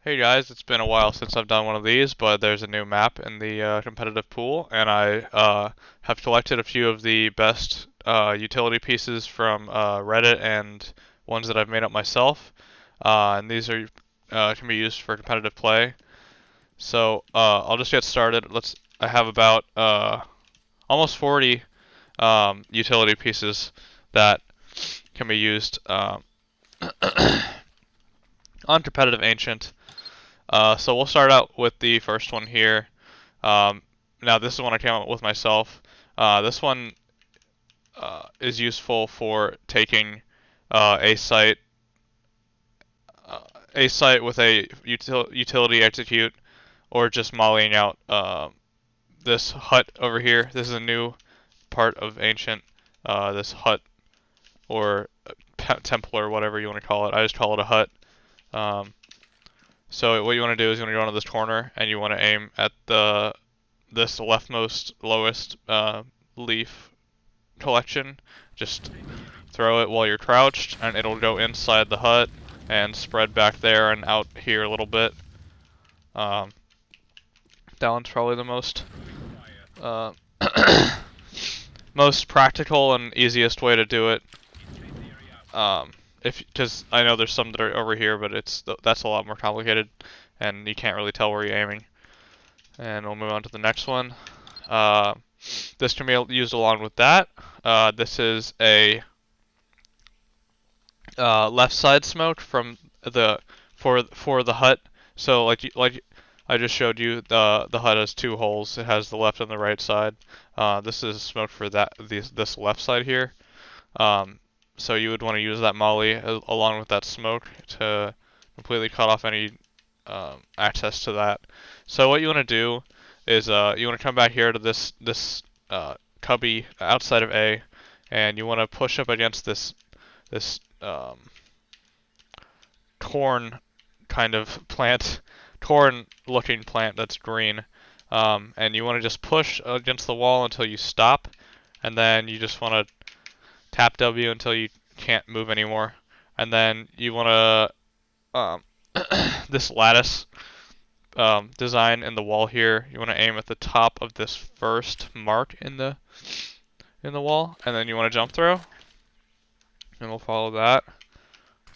Hey guys, it's been a while since I've done one of these, but there's a new map in the competitive pool, and I have collected a few of the best utility pieces from Reddit and ones that I've made up myself. And these are can be used for competitive play. So I'll just get started. I have about almost 40 utility pieces that can be used on competitive ancient. So we'll start out with the first one here. Um, Now this is one I came up with myself. This one is useful for taking a site uh, a site with a utility execute, or just mollying out this hut over here. This is a new part of ancient. This hut or temple or whatever you want to call it. I just call it a hut. Um, so what you want to do is you want to go into this corner and you want to aim at this leftmost lowest leaf collection. Just throw it while you're crouched, and it'll go inside the hut and spread back there and out here a little bit. Um, that one's probably the most uh, most practical and easiest way to do it. If because I know there's some that are over here, but that's a lot more complicated, and you can't really tell where you're aiming. And we'll move on to the next one. Uh, this can be used along with that. This is a left side smoke from the for the hut. So like I just showed you, the hut has two holes. It has the left and the right side. This is smoke for this left side here. So you would want to use that molly along with that smoke to completely cut off any access to that. So what you want to do is you want to come back here to this cubby outside of A, and you want to push up against this corn kind of plant, corn looking plant that's green. And you want to just push against the wall until you stop, and then you just want to tap W until you can't move anymore. And then you want to this lattice design in the wall here. You want to aim at the top of this first mark in the wall, and then you want to jump throw, and we'll follow that.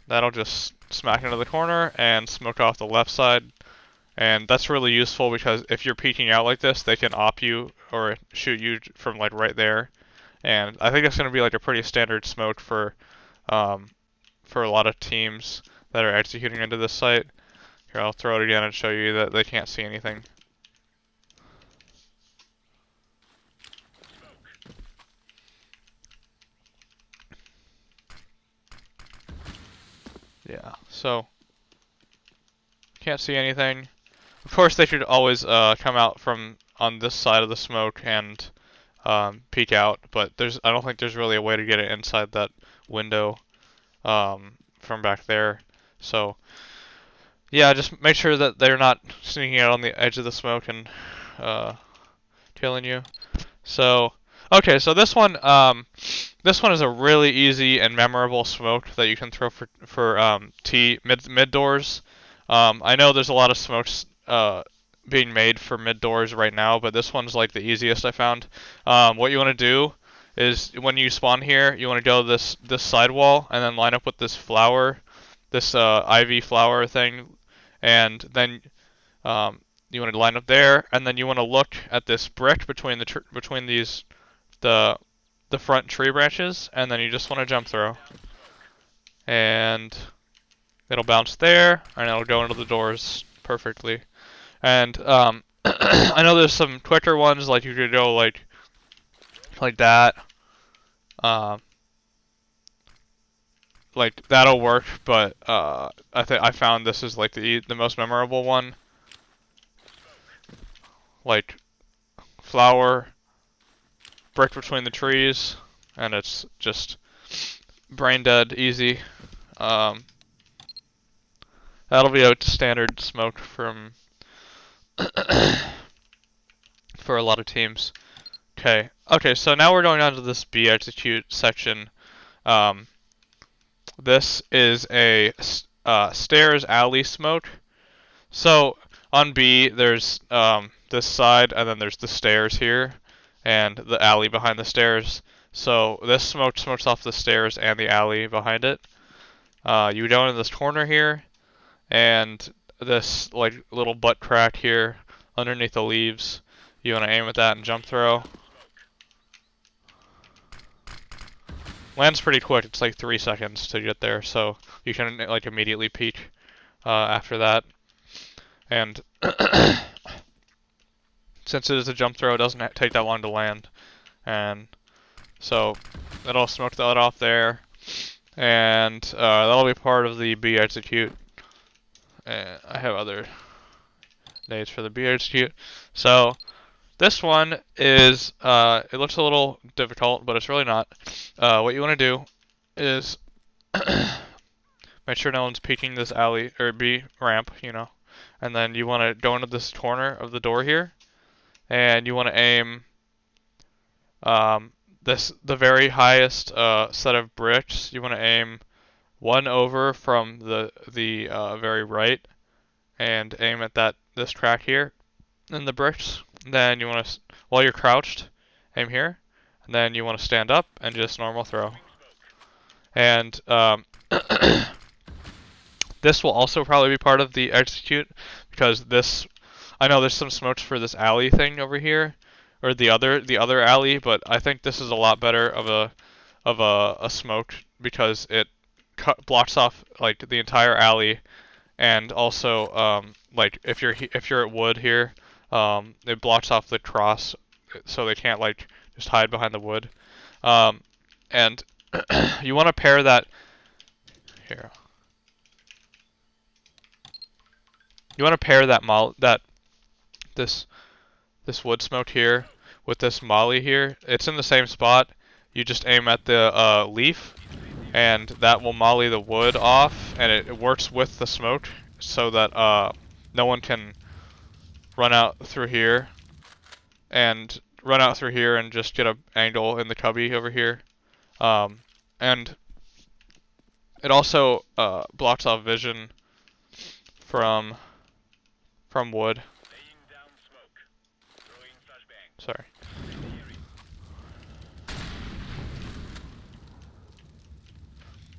That'll just smack into the corner and smoke off the left side. And that's really useful because if you're peeking out like this, they can op you or shoot you from like right there. And I think it's going to be like a pretty standard smoke for a lot of teams that are executing into this site. Here, I'll throw it again and show you that they can't see anything. Yeah, so can't see anything. Of course, they should always come out from on this side of the smoke and peek out, but I don't think there's really a way to get it inside that window from back there. So yeah, just make sure that they're not sneaking out on the edge of the smoke and killing you. So okay, so this one is a really easy and memorable smoke that you can throw for T mid doors. I know there's a lot of smokes being made for mid doors right now, but this one's like the easiest I found. What you want to do is when you spawn here, you want to go this side wall and then line up with this flower, this ivy flower thing, and then you want to line up there, and then you want to look at this brick between the the front tree branches, and then you just want to jump throw, and it'll bounce there, and it'll go into the doors perfectly. And I know there's some quicker ones, like you could go like that, um, like that'll work, but I found this is like the most memorable one. Like flower, brick between the trees, and it's just brain dead easy. Um, That'll be a standard smoke from for a lot of teams. Okay, so now we're going on to this B execute section. Um, this is a stairs alley smoke. So on B, there's this side, and then there's the stairs here, and the alley behind the stairs. So this smokes off the stairs and the alley behind it. You go into this corner here, and this like little butt crack here underneath the leaves. You want to aim at that and jump throw. Lands pretty quick. It's like 3 seconds to get there, so you can like immediately peek after that. And since it is a jump throw, it doesn't take that long to land. And so that'll smoke that off there. And that'll be part of the B execute. And I have other names for the B execute. So this one is, it looks a little difficult, but it's really not. What you want to do is make sure no one's peeking this alley, or B ramp, and then you want to go into this corner of the door here, and you want to aim the very highest set of bricks. You want to aim one over from the very right, and aim at this track here in the bricks. Then you want to, while you're crouched, aim here, and then you want to stand up and just normal throw. And this will also probably be part of the execute, because this, I know there's some smokes for this alley thing over here, or the other alley, but I think this is a lot better of a smoke, because it blocks off like the entire alley, and also like if you're at wood here, it blocks off the cross, so they can't like just hide behind the wood. And you want to pair that here. You want to pair this wood smoke here with this molly here. It's in the same spot. You just aim at the leaf, and that will molly the wood off, and it works with the smoke, so that no one can run out through here and just get an angle in the cubby over here. And it also blocks off vision from wood. Sorry.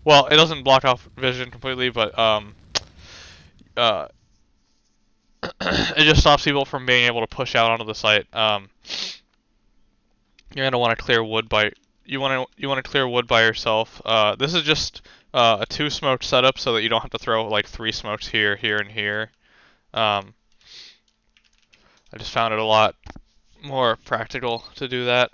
Well, it doesn't block off vision completely, but it just stops people from being able to push out onto the site. You're gonna want to clear wood by clear wood by yourself. This is just a 2 smoke setup, so that you don't have to throw like 3 smokes here, here, and here. I just found it a lot more practical to do that.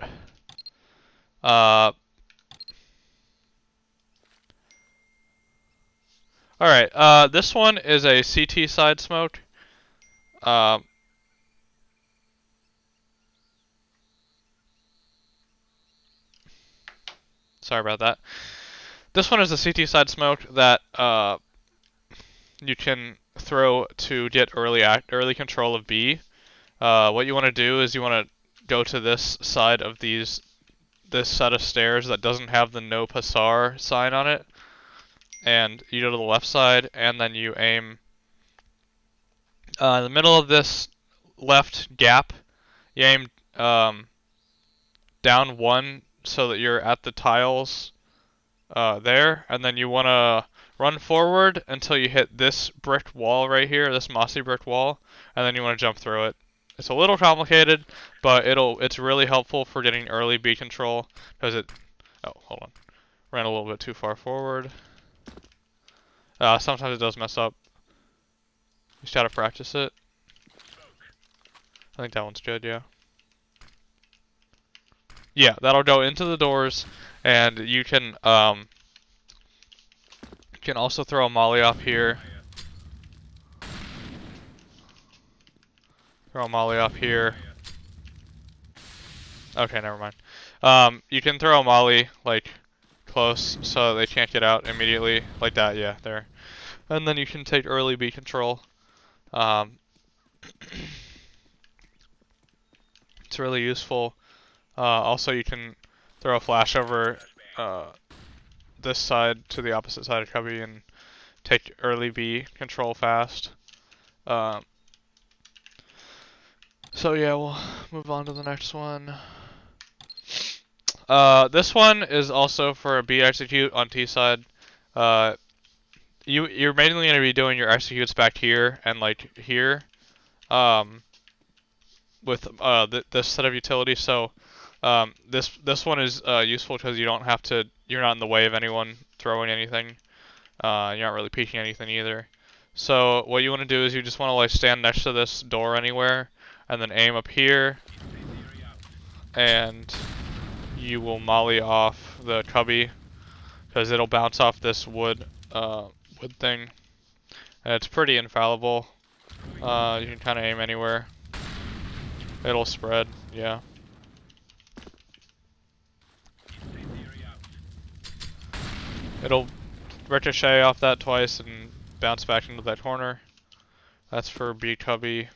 Alright, this one is a CT side smoke. Sorry about that. This one is a CT side smoke that you can throw to get early control of B. What you want to do is you want to go to this side of this set of stairs that doesn't have the no passar sign on it, and you go to the left side, and then you aim in the middle of this left gap. You aim down 1 so that you're at the tiles there, and then you want to run forward until you hit this brick wall right here, this mossy brick wall, and then you want to jump through it. It's a little complicated, but it's really helpful for getting early B control, because oh, hold on. Ran a little bit too far forward. Sometimes it does mess up. You just gotta practice it. I think that one's good, yeah. Yeah, that'll go into the doors, and you can also throw a molly off here. Throw a molly off here. Okay, never mind. You can throw a molly like close so they can't get out immediately, like that. Yeah, there. And then you can take early B control. It's really useful. Also, you can throw a flash over this side to the opposite side of Cubby and take early B control fast. Um, so yeah, we'll move on to the next one. This one is also for a B execute on T side. Uh, you're mainly gonna be doing your executes back here and like here, um, with this set of utilities. So, this one is useful because you don't have to. You're not in the way of anyone throwing anything. You're not really peeking anything either. So what you want to do is you just want to like stand next to this door anywhere, and then aim up here, and you will molly off the cubby because it'll bounce off this wood thing, and it's pretty infallible. You can kind of aim anywhere. It'll spread, yeah. It'll ricochet off that twice and bounce back into that corner. That's for B cubby.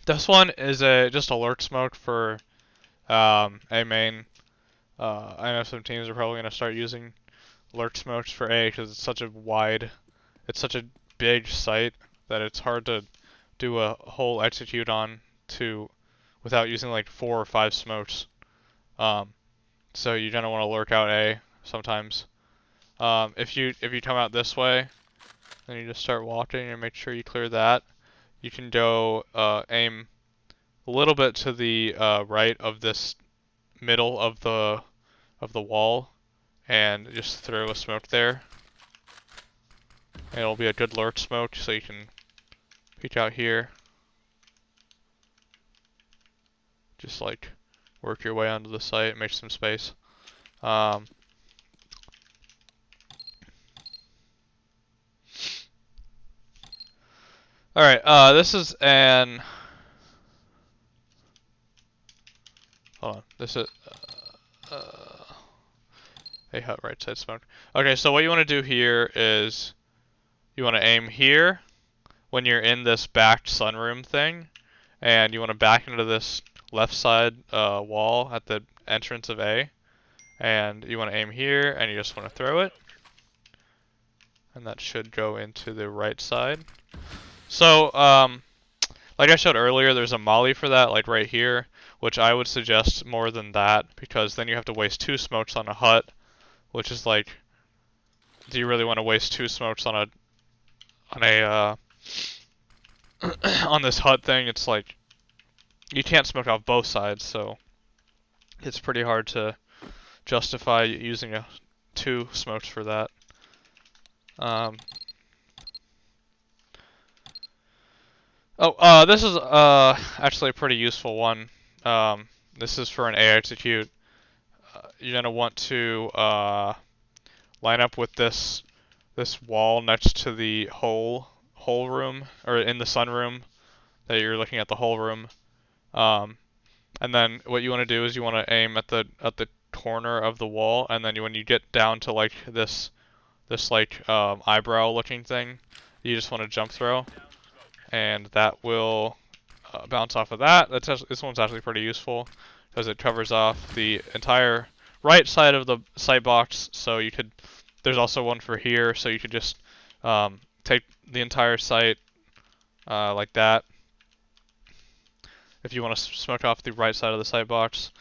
This one is just a lurk smoke for A main. I know some teams are probably gonna start using lurk smokes for A because it's such a big site that it's hard to do a whole execute on to without using like 4 or 5 smokes. Um, so you're gonna want to lurk out A sometimes. If you come out this way, then you just start walking and make sure you clear that. You can go aim a little bit to the right of this middle of the wall and just throw a smoke there. And it'll be a good lurk smoke, so you can peek out here. Just like work your way onto the site, make some space. Alright, this is an... Hold on, this is... a hut right side smoke. Okay, so what you want to do here is you want to aim here when you're in this backed sunroom thing, and you want to back into this left side wall at the entrance of A, and you want to aim here, and you just want to throw it, and that should go into the right side. So, like I showed earlier, there's a molly for that, like right here, which I would suggest more than that, because then you have to waste 2 smokes on a hut, which is like, do you really want to waste 2 smokes on a on this hut thing? It's like you can't smoke off both sides, so it's pretty hard to justify using 2 smokes for that. This is actually a pretty useful one. This is for an A execute. You're gonna want to line up with this wall next to the whole room, or in the sunroom that you're looking at the whole room. And then what you want to do is you want to aim at the corner of the wall, and then when you get down to like this like eyebrow looking thing, you just want to jump throw, and that will bounce off of that. This one's actually pretty useful because it covers off the entire right side of the sight box. So you could, there's also one for here, so you could just take the entire site like that. If you want to smoke off the right side of the sight box.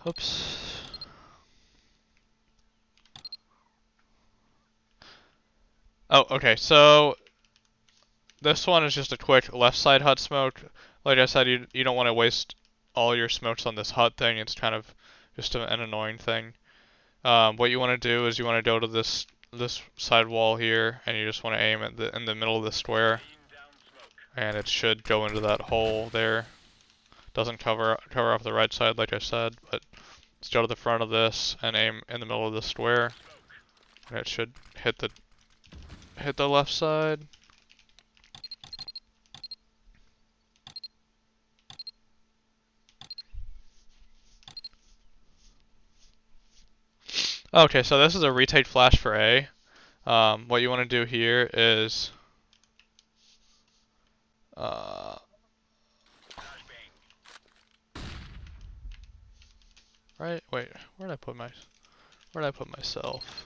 Oops. Oh, okay, so this one is just a quick left side hut smoke. Like I said, you don't want to waste all your smokes on this hut thing. It's kind of just an annoying thing. What you want to do is you want to go to this side wall here, and you just want to aim at in the middle of the square, and it should go into that hole there. Doesn't cover off the right side like I said, but let's go to the front of this and aim in the middle of the square, and it should hit the left side. Okay, so this is a retake flash for A. What you want to do here is right, wait, where did I put my... Where did I put myself?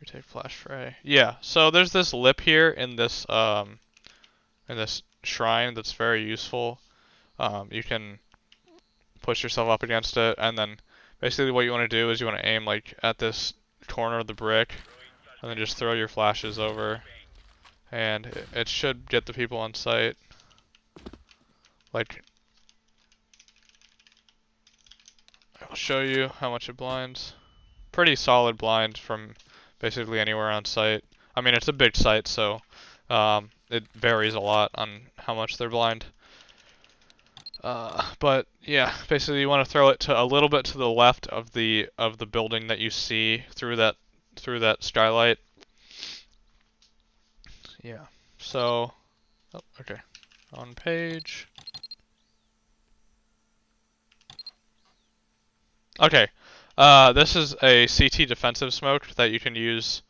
Retake flash fray. Yeah, so there's this lip here in this shrine that's very useful. You can push yourself up against it, and then basically what you want to do is you want to aim like at this corner of the brick, and then just throw your flashes over, and it should get the people on site. Like, I'll show you how much it blinds. Pretty solid blind from basically anywhere on site. I mean, it's a big site, so it varies a lot on how much they're blind. But yeah, basically you want to throw it to a little bit to the left of the building that you see through that skylight. Yeah. So, oh, okay. On page. Okay. This is a CT defensive smoke that you can use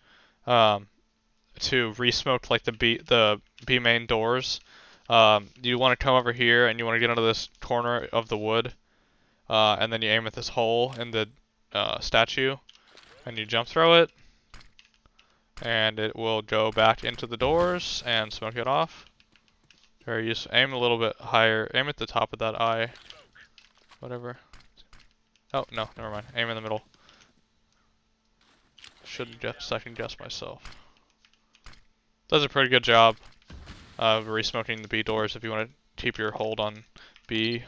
to re-smoke like the B main doors. You want to come over here and you want to get into this corner of the wood, and then you aim at this hole in the statue, and you jump throw it, and it will go back into the doors and smoke it off. Very useful. Aim a little bit higher. Aim at the top of that eye. Whatever. Oh, no, never mind. Aim in the middle. Should second guess myself. Does a pretty good job of re-smoking the B doors if you want to keep your hold on B.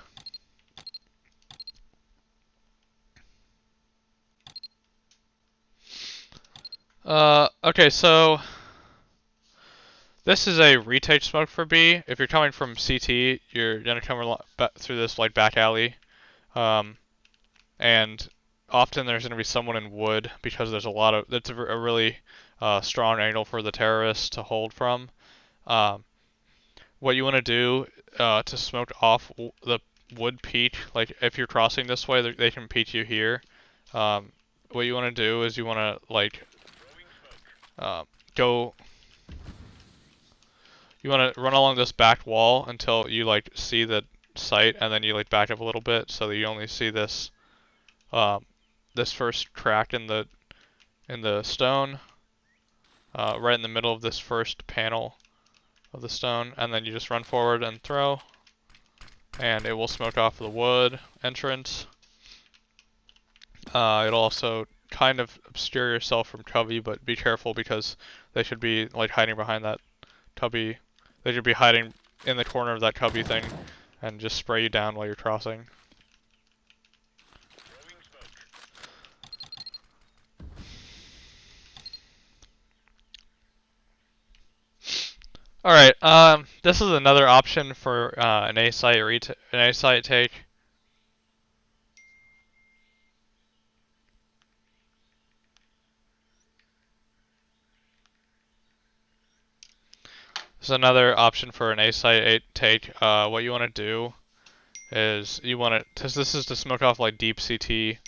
Okay, so this is a retake smoke for B. If you're coming from CT, you're gonna come through this like back alley, and often there's gonna be someone in wood because there's a lot of. It's a really strong angle for the terrorists to hold from. What you want to do to smoke off the wood peak, like if you're crossing this way, they can peek you here. What you want to do is you want to like go. You want to run along this back wall until you like see the site, and then you like back up a little bit so that you only see this this first crack in the stone, right in the middle of this first panel of the stone, and then you just run forward and throw, and it will smoke off the wood entrance. It'll also kind of obscure yourself from Cubby, but be careful because they should be like hiding behind that Cubby. They should be hiding in the corner of that Cubby thing and just spray you down while you're crossing. Alright, this is another option for an A-site take. This is another option for an A-site take. What you want to do is you want to, this is to smoke off like deep CT,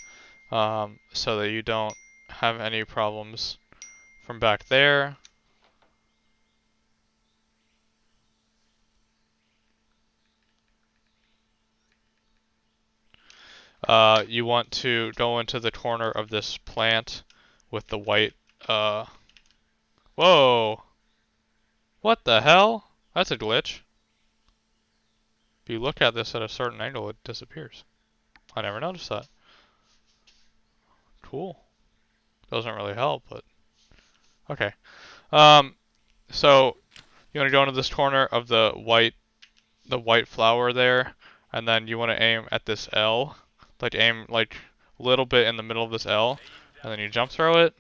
so that you don't have any problems from back there. You want to go into the corner of this plant with the white, whoa! What the hell? That's a glitch. If you look at this at a certain angle, it disappears. I never noticed that. Cool. Doesn't really help, but okay. So you want to go into this corner of the white flower there, and then you want to aim at this L, like aim like a little bit in the middle of this L, and then you jump throw it.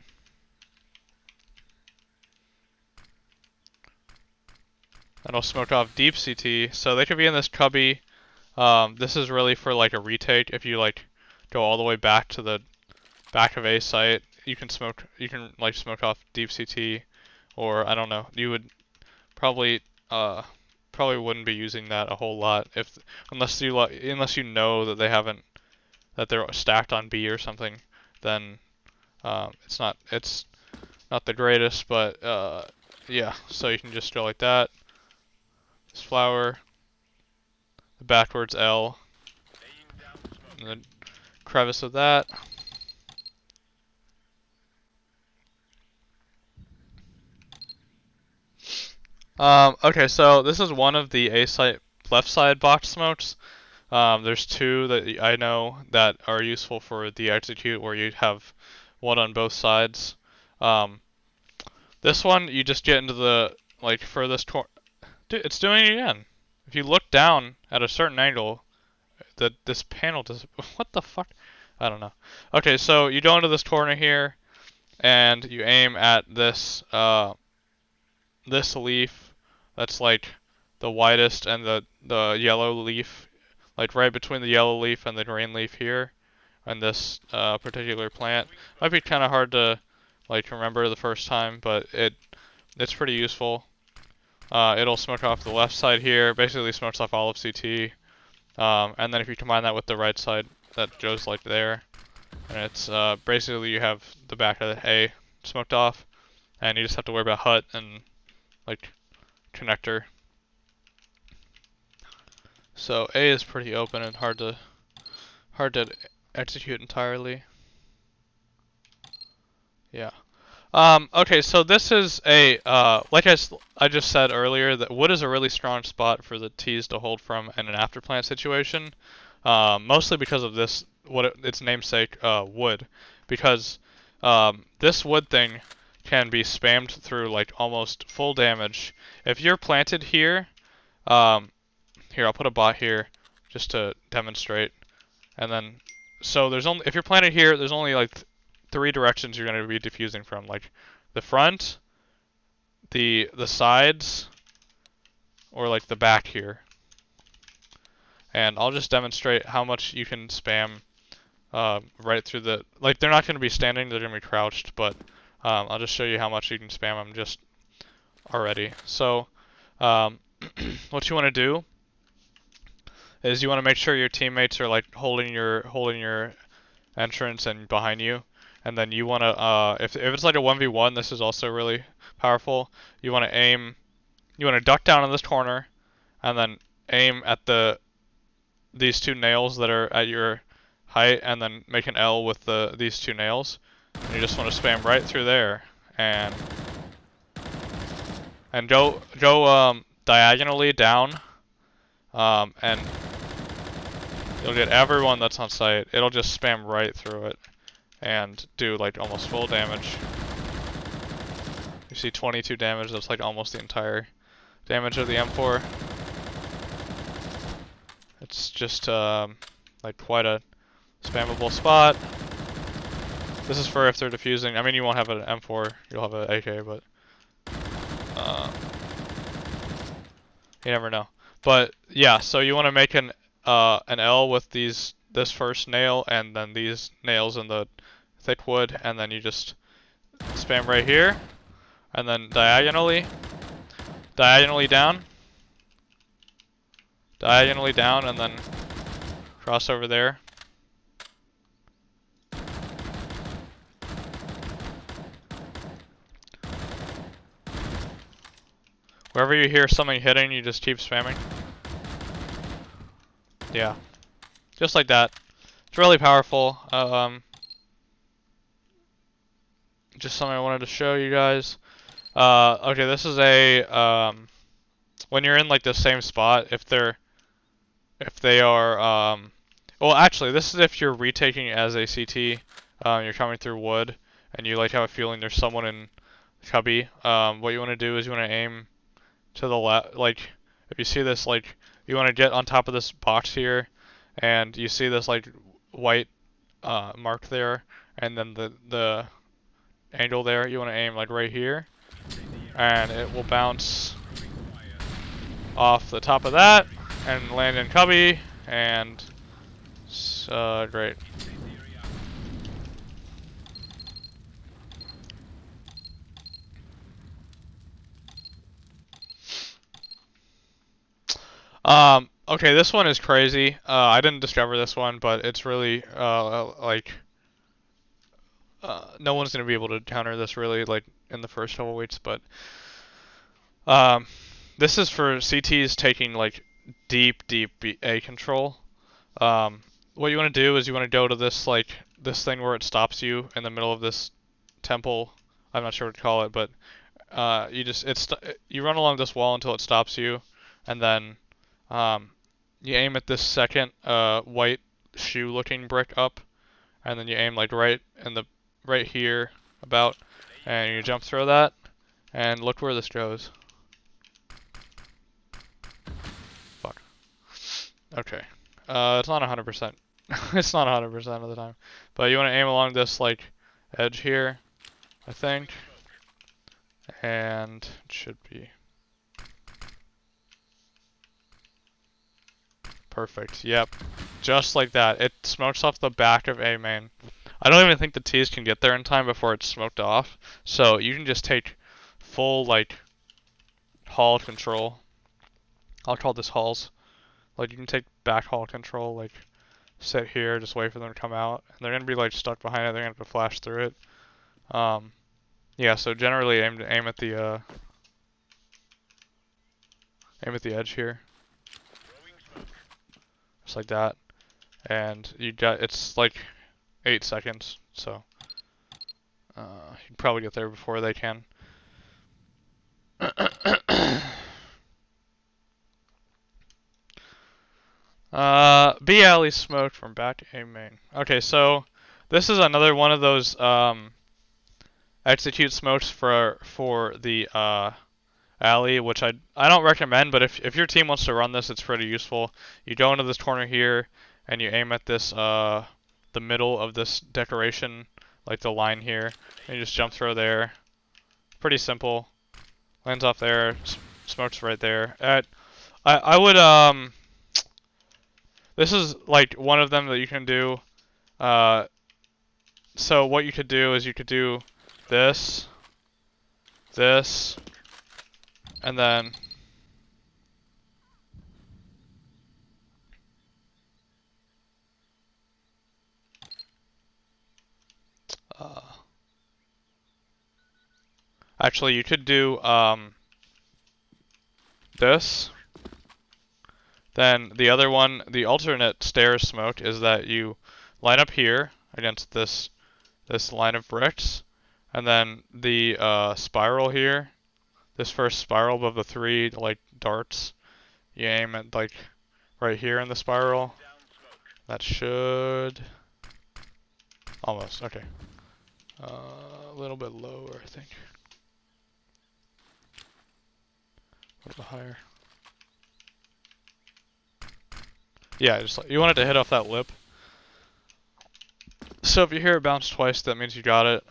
And it'll smoke off deep CT, so they could be in this cubby. This is really for like a retake. If you like go all the way back to the back of a site, you can like smoke off deep CT, or I don't know. You would probably wouldn't be using that a whole lot unless you know that they're stacked on B or something. Then it's not the greatest, but yeah. So you can just go like that. This flower, the backwards L, and the crevice of that. Okay, so this is one of the A side left side box smokes. There's two that I know that are useful for the execute where you have one on both sides. Um, this one you just get into the like furthest corner. Dude, it's doing it again. If you look down at a certain angle, this panel does. What the fuck? I don't know. Okay, so you go into this corner here, and you aim at this leaf that's like the widest and the yellow leaf, like right between the yellow leaf and the green leaf here, and this particular plant. Might be kind of hard to like remember the first time, but it's pretty useful. It'll smoke off the left side here, basically smokes off all of CT. And then if you combine that with the right side, that goes like there, and it's basically you have the back of the A smoked off, and you just have to worry about hut and like connector. So A is pretty open and hard to execute entirely. Yeah. Okay, so this is a like I just said earlier that wood is a really strong spot for the T's to hold from in an afterplant situation. Mostly because of this its namesake wood, because this wood thing can be spammed through like almost full damage. If you're planted here, here I'll put a bot here just to demonstrate, and then so there's only if you're planted here, there's only like three directions you're going to be diffusing from, like the front, the sides, or like the back here. And I'll just demonstrate how much you can spam right through the, like they're not going to be standing, they're going to be crouched, but I'll just show you how much you can spam them just already. So what you want to do is you want to make sure your teammates are like holding your entrance and behind you. And then you want to, if it's like a 1v1, this is also really powerful. You want to duck down in this corner, and then aim at these two nails that are at your height, and then make an L with these two nails. And you just want to spam right through there, and go diagonally down, and you'll get everyone that's on site. It'll just spam right through it and do like almost full damage. You see 22 damage, that's like almost the entire damage of the M4. It's just like quite a spammable spot. This is for if they're defusing. I mean, you won't have an M4, you'll have an AK, but you never know. But yeah, so you want to make an L with this first nail and then these nails in the thick wood, and then you just spam right here, and then diagonally down, and then cross over there. Wherever you hear something hitting, you just keep spamming. Yeah, just like that. It's really powerful. Just something I wanted to show you guys. Okay, this is a when you're in like the same spot, if they are well, actually, this is if you're retaking as a CT. You're coming through wood, and you like have a feeling there's someone in Cubby. What you want to do is you want to aim to the left. Like if you see this, like you want to get on top of this box here, and you see this like white mark there, and then the angle there, you want to aim like right here, and it will bounce off the top of that and land in Cubby, and great. Okay, this one is crazy. I didn't discover this one, but it's really like no one's gonna be able to counter this really like in the first couple weeks, but this is for CTs taking like deep A control. What you want to do is you want to go to this like this thing where it stops you in the middle of this temple. I'm not sure what to call it, but you run along this wall until it stops you, and then you aim at this second white shoe-looking brick up, and then you aim like right here about, and you jump throw that, and look where this goes. Fuck. Okay. It's not 100%. It's not 100% of the time, but you want to aim along this like edge here, I think, and it should be perfect. Yep, just like that. It smokes off the back of A main. I don't even think the T's can get there in time before it's smoked off, so you can just take full like hall control. I'll call this halls. Like you can take back hall control, like sit here, just wait for them to come out, and they're gonna be like stuck behind it. They're gonna have to flash through it. Yeah. So generally, aim at the edge here, just like that, and it's like 8 seconds, so you can probably get there before they can. B alley smoked from back A main. Okay, so this is another one of those execute smokes for the alley, which I don't recommend, but if your team wants to run this, it's pretty useful. You go into this corner here, and you aim at this the middle of this decoration, like the line here, and you just jump throw there. Pretty simple. Lands off there, smokes right there. I would this is like one of them that you can do. So what you could do is you could do this, and then actually you could do this. Then the other one, the alternate stairs smoke, is that you line up here against this line of bricks, and then the spiral here, this first spiral above the 3 like darts, you aim at like right here in the spiral. That should almost okay. A little bit lower, I think. A little bit higher. Yeah, just like, you want it to hit off that lip. So if you hear it bounce twice, that means you got it.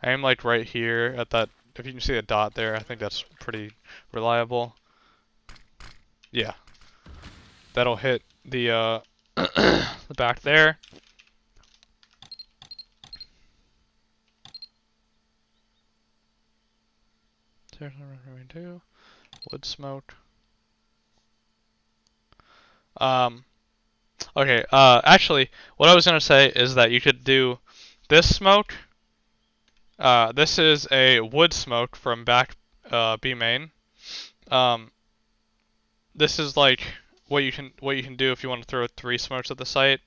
Aim like right here at that. If you can see a dot there, I think that's pretty reliable. Yeah, that'll hit the the back there. Wood smoke. Okay, actually, what I was gonna say is that you could do this smoke. This is a wood smoke from back B main. This is like what you can do if you want to throw 3 smokes at the site.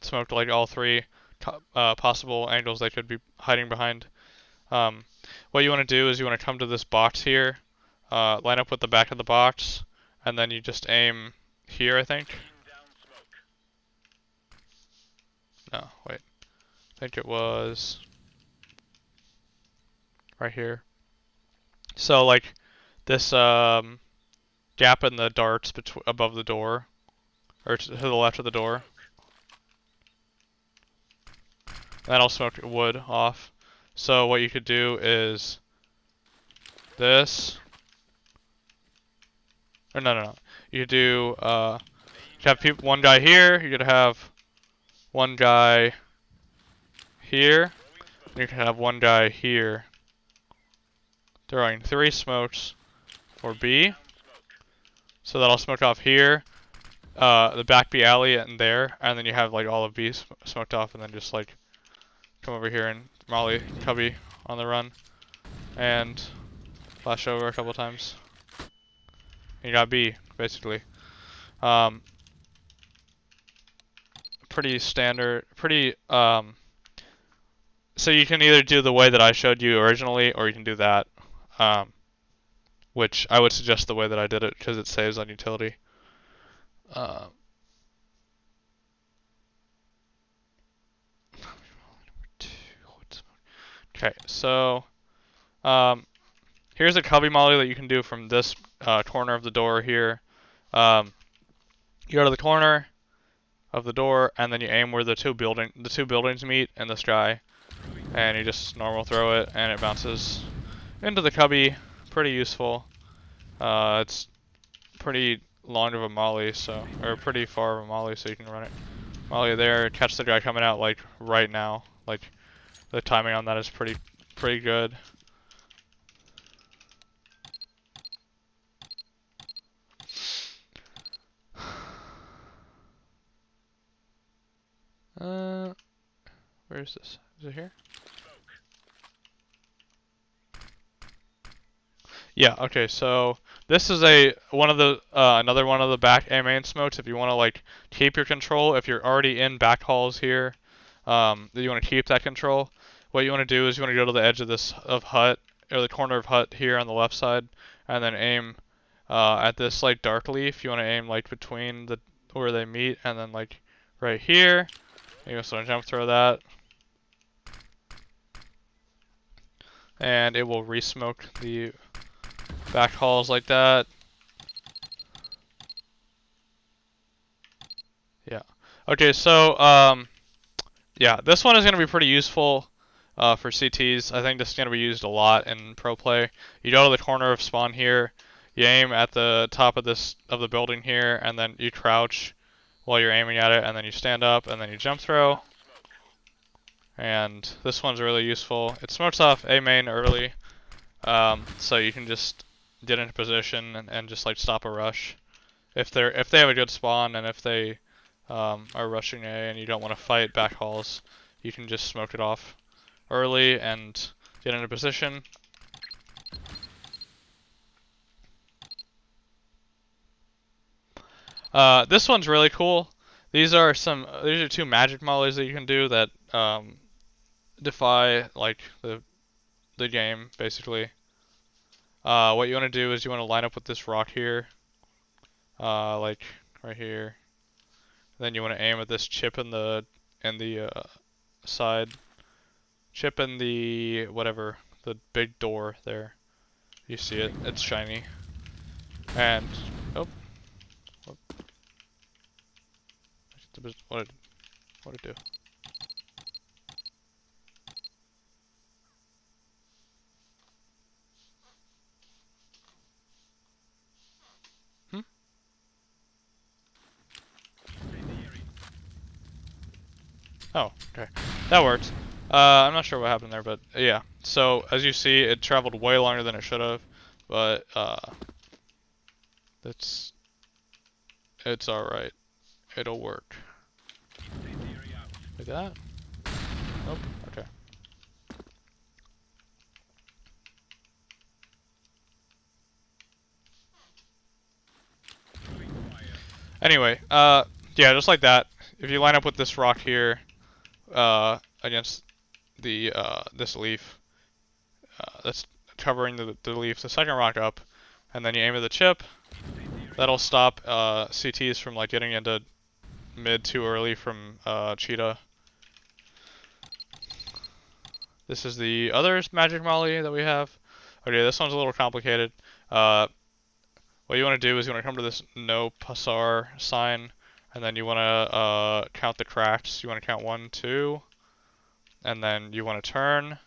Smoke like all 3 possible angles they could be hiding behind. What you want to do is you want to come to this box here, line up with the back of the box, and then you just aim here, I think. No, wait. I think it was right here. So like this gap in the darts above the door, or to the left of the door. That'll smoke wood off. So what you could do is this. Or no. You could do you could have one guy here. You could have one guy here. And you can have one guy here. Throwing 3 smokes for B. So that'll smoke off here, the back B alley and there, and then you have like all of B smoked off, and then just like come over here and molly Cubby on the run, and flash over a couple times. And you got B, basically. Pretty standard, so you can either do the way that I showed you originally, or you can do that. which I would suggest the way that I did it because it saves on utility. Uh, okay, so here's a cubby molly that you can do from this corner of the door here. Um, you go to the corner of the door, and then you aim where the two buildings meet in the sky, and you just normal throw it, and it bounces into the cubby. Pretty useful. It's pretty long of a molly, or pretty far of a molly, so you can run it. Molly there, catch the guy coming out like right now. Like the timing on that is pretty good. Where is this? Is it here? Yeah, okay, so this is another one of the back A main smokes. If you want to like keep your control, if you're already in back halls here, you want to keep that control. What you want to do is you want to go to the edge of this hut, or the corner of hut here on the left side, and then aim at this like dark leaf. You want to aim like between where they meet, and then like right here. You just want to jump throw that, and it will re-smoke the back halls like that. Yeah. Okay, so yeah, this one is going to be pretty useful for CTs. I think this is going to be used a lot in pro play. You go to the corner of spawn here, you aim at the top of the building here, and then you crouch while you're aiming at it, and then you stand up, and then you jump throw. And this one's really useful. It smokes off A main early, so you can just get into position and just like stop a rush. If they have a good spawn, and if they are rushing A and you don't want to fight back halls, you can just smoke it off early and get into position. This one's really cool. These are two magic mollies that you can do that defy like the game basically. What you want to do is you want to line up with this rock here, like right here. Then you want to aim at this chip in the side. Chip in the the big door there. You see it? It's shiny. And oh, what did it do? Hmm? Oh, okay. That worked. I'm not sure what happened there, but yeah. So, as you see, it traveled way longer than it should have, but it's alright. It'll work. Like that? Nope. Okay. Anyway, yeah, just like that. If you line up with this rock here, against this leaf, that's covering the leaf, the second rock up, and then you aim at the chip. That'll stop CTs from like getting into mid too early from Cheetah. This is the other magic molly that we have. Okay, this one's a little complicated. What you want to do is you want to come to this no pasar sign, and then you want to count the cracks. You want to count 1, 2, and then you want to turn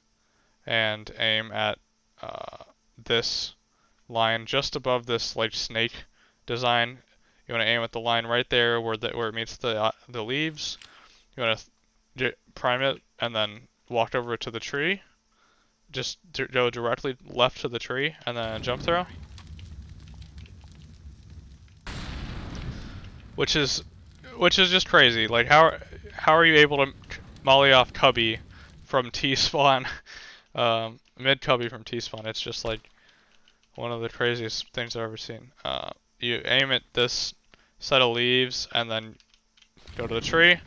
and aim at this line just above this like snake design. You want to aim at the line right there where it meets the leaves. You want to prime it and then walk over to the tree. Just go directly left to the tree and then jump throw. Which is just crazy. Like how are you able to molly off Cubby from T spawn, mid Cubby from T spawn? It's just like one of the craziest things I've ever seen. You aim at this set of leaves and then go to the tree.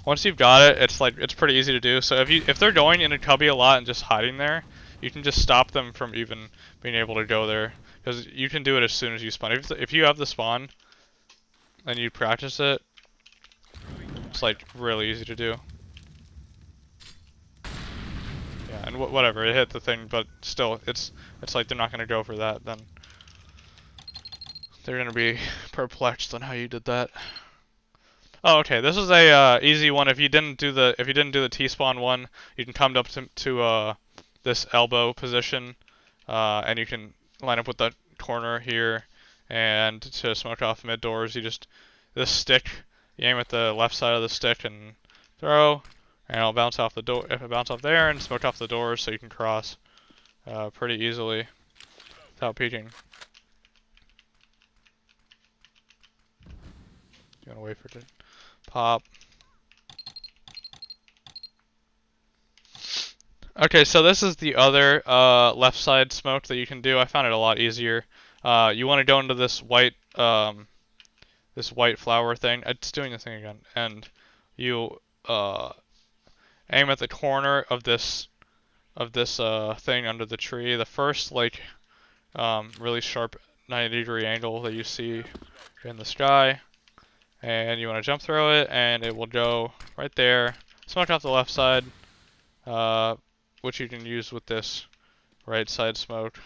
Once you've got it, it's pretty easy to do. So if they're going into Cubby a lot and just hiding there, you can just stop them from even being able to go there. Because you can do it as soon as you spawn. If you have the spawn and you practice it, it's like really easy to do. Yeah, and whatever, it hit the thing, but still, it's like they're not gonna go for that. Then they're gonna be perplexed on how you did that. Oh, okay. This is a easy one. If you didn't do the T-spawn one, you can come up to this elbow position, and you can line up with the corner here, and to smoke off mid doors, you just this stick. You aim at the left side of the stick and throw, and it'll bounce off the door. If it bounce off there, and smoke off the doors, so you can cross pretty easily without peeking. You wanna wait for it to pop. Okay, so this is the other left side smoke that you can do. I found it a lot easier. You want to go into this white flower thing. It's doing the thing again, and you aim at the corner of this thing under the tree. The first like really sharp 90-degree angle that you see in the sky, and you want to jump throw it, and it will go right there. Smoke off the left side. Which you can use with this right side smoke.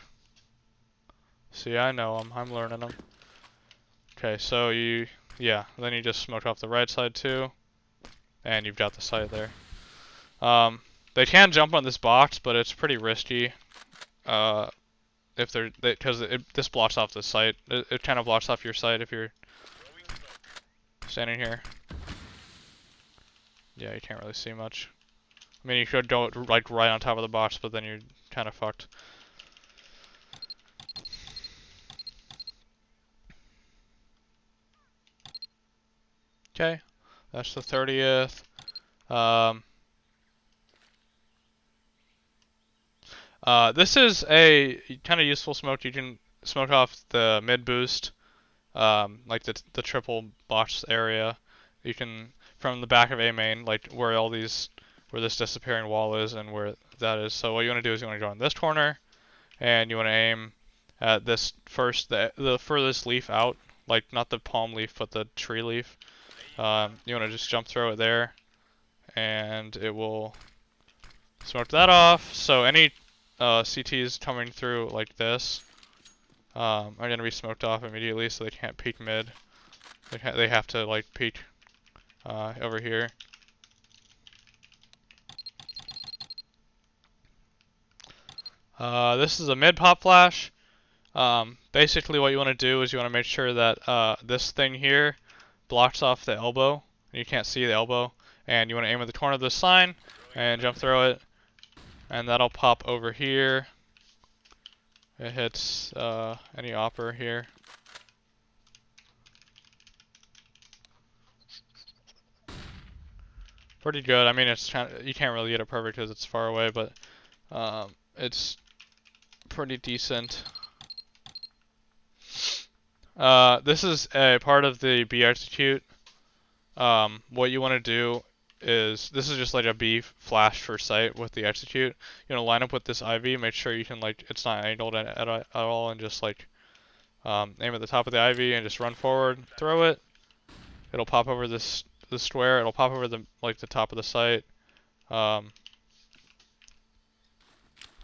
See, I know them. I'm learning them. Okay, so then you just smoke off the right side too, and you've got the sight there. They can jump on this box, but it's pretty risky. Because this blocks off the sight. It kind of blocks off your sight if you're standing here. Yeah, you can't really see much. I mean, you could go like right on top of the box, but then you're kind of fucked. Okay, that's the 30th. This is a kind of useful smoke. You can smoke off the mid boost, like the triple box area. You can from the back of A main, like where this disappearing wall is and where that is. So what you want to do is you want to go in this corner, and you want to aim at this first, the furthest leaf out, like not the palm leaf, but the tree leaf. You want to just jump throw it there, and it will smoke that off. So any CTs coming through like this are going to be smoked off immediately, so they can't peek mid. They have to like peek over here. This is a mid pop flash. Basically what you want to do is you want to make sure that this thing here blocks off the elbow, and you can't see the elbow, and you want to aim at the corner of the sign and jump throw it, and that'll pop over here. It hits any opper here. Pretty good. I mean, you can't really get it perfect because it's far away, but it's pretty decent. This is a part of the B execute. What you want to do is, this is just like a B flash for sight with the execute. You want to line up with this IV, make sure you can like, it's not angled at all, and just like aim at the top of the IV and just run forward, throw it. It'll pop over the square. It'll pop over the top of the sight.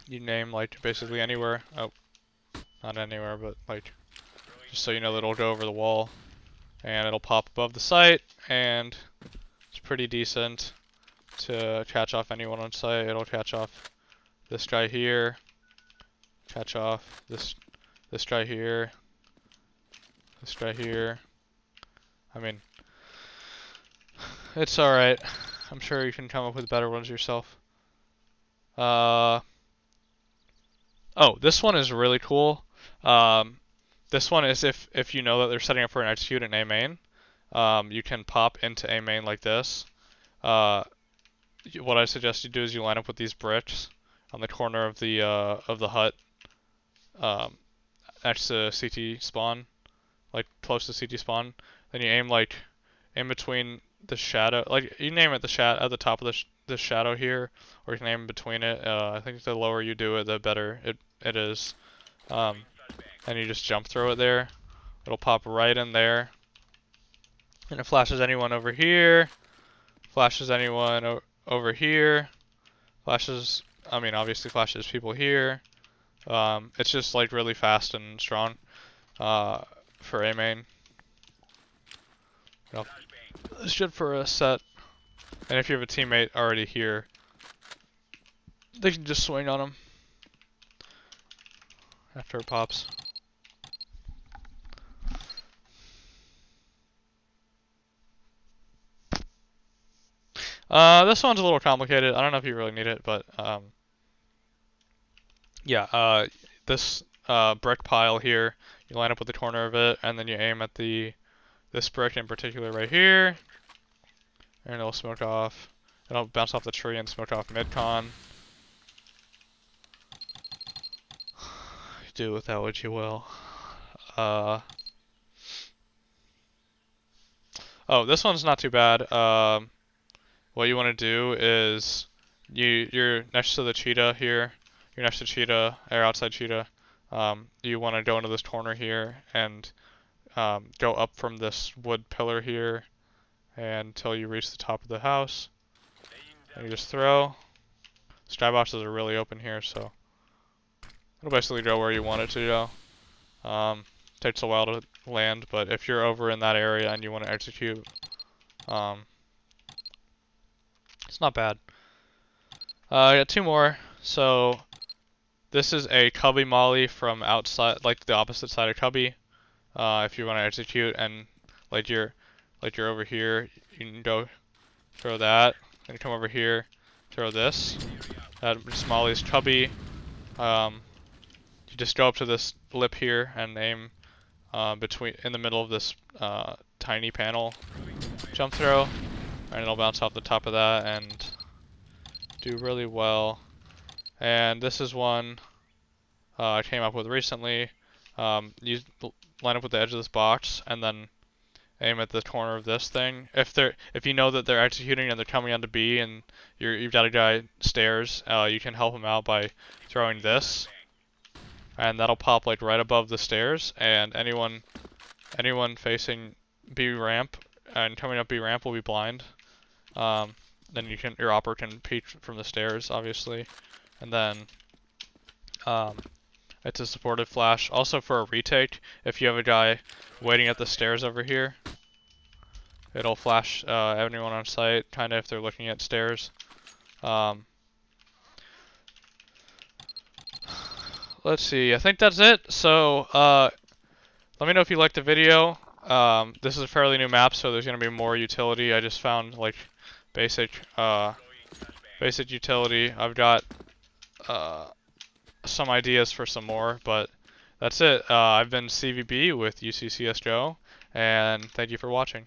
You name like basically anywhere. Oh, not anywhere, but like just so you know that it'll go over the wall, and it'll pop above the sight, and it's pretty decent to catch off anyone on sight. It'll catch off this guy here, catch off this guy here, this guy here. I mean, it's alright. I'm sure you can come up with better ones yourself. Oh, this one is really cool. This one is if you know that they're setting up for an execute in A main, you can pop into A main like this. What I suggest you do is you line up with these bricks on the corner of the hut, next to CT spawn, like close to CT spawn. Then you aim like in between the shadow, like you name it at the top of this shadow here, or you can aim between it. I think the lower you do it, the better it is. And you just jump throw it there. It'll pop right in there. And it flashes anyone over here. Flashes anyone over here. Flashes, I mean, obviously flashes people here. It's just like really fast and strong for A main. Well, it's good for a set. And if you have a teammate already here, they can just swing on him after it pops. This one's a little complicated. I don't know if you really need it, but yeah. This brick pile here, you line up with the corner of it, and then you aim at this brick in particular right here, and it'll smoke off. It'll bounce off the tree and smoke off mid-con. Do with that what you will. Oh, this one's not too bad. What you want to do is you're next to the cheetah here. You're next to cheetah or outside cheetah. You want to go into this corner here and go up from this wood pillar here until you reach the top of the house. And you just throw. Skyboxes are really open here, so it'll basically go where you want it to go. Takes a while to land, but if you're over in that area and you want to execute, it's not bad. I got two more. So this is a Cubby molly from outside, like the opposite side of Cubby. If you want to execute and like you're over here, you can go throw that, and come over here, throw this. That just molly's Cubby. You just go up to this lip here and aim in the middle of this tiny panel. Jump throw, and it'll bounce off the top of that and do really well. And this is one I came up with recently. You line up with the edge of this box and then aim at the corner of this thing. If you know that they're executing and they're coming onto B and you've got a guy stairs, you can help him out by throwing this, and that'll pop like right above the stairs. And anyone facing B ramp and coming up B ramp will be blind. Then your opper can peek from the stairs, obviously, and then it's a supported flash. Also for a retake, if you have a guy waiting at the stairs over here, it'll flash everyone on site, kind of if they're looking at stairs. Let's see, I think that's it. So let me know if you liked the video. This is a fairly new map, so there's going to be more utility. I just found like basic utility. I've got some ideas for some more, but that's it. I've been CVB with UCCSGO, and thank you for watching.